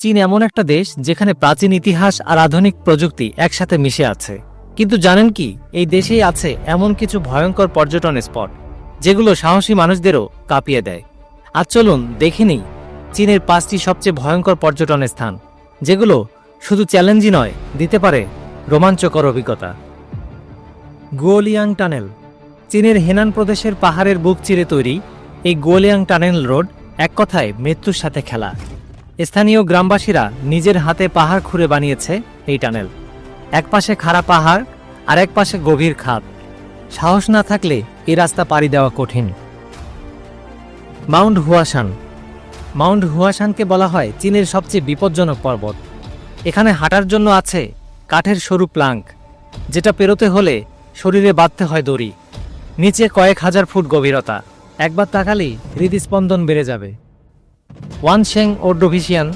চীন এমন একটা দেশ যেখানে প্রাচীন ইতিহাস আর আধুনিক প্রযুক্তি একসাথে মিশে আছে। কিন্তু জানেন কি, এই দেশেই আছে এমন কিছু ভয়ঙ্কর পর্যটন স্পট যেগুলো সাহসী মানুষদেরও কাঁপিয়ে দেয়। আজ চলুন দেখে নিই চীনের 5টি সবচেয়ে ভয়ঙ্কর পর্যটন স্থান, যেগুলো শুধু চ্যালেঞ্জই নয়, দিতে পারে রোমাঞ্চকর অভিজ্ঞতা। গুওলিয়াং টানেল। চীনের হেনান প্রদেশের পাহাড়ের বুক চিরে তৈরি এই গুওলিয়াং টানেল রোড এক কথায় মৃত্যুর সাথে খেলা। স্থানীয় গ্রামবাসীরা নিজের হাতে পাহাড় খুঁড়ে বানিয়েছে এই টানেল। এক পাশে খাড়া পাহাড় আর এক পাশে গভীর খাদ। সাহস না থাকলে এই রাস্তা পাড়ি দেওয়া কঠিন। Mount Huashan. মাউন্ট হুয়াশানকে বলা হয় চীনের সবচেয়ে বিপজ্জনক পর্বত। এখানে হাঁটার জন্য আছে কাঠের সরু প্লাঙ্ক, যেটা পেরোতে হলে শরীরে বাঁধতে হয় দড়ি। নিচে কয়েক হাজার ফুট গভীরতা, একবার তাকালেই হৃদস্পন্দন বেড়ে যাবে। ওয়ানশেং অর্ডোভিশিয়ান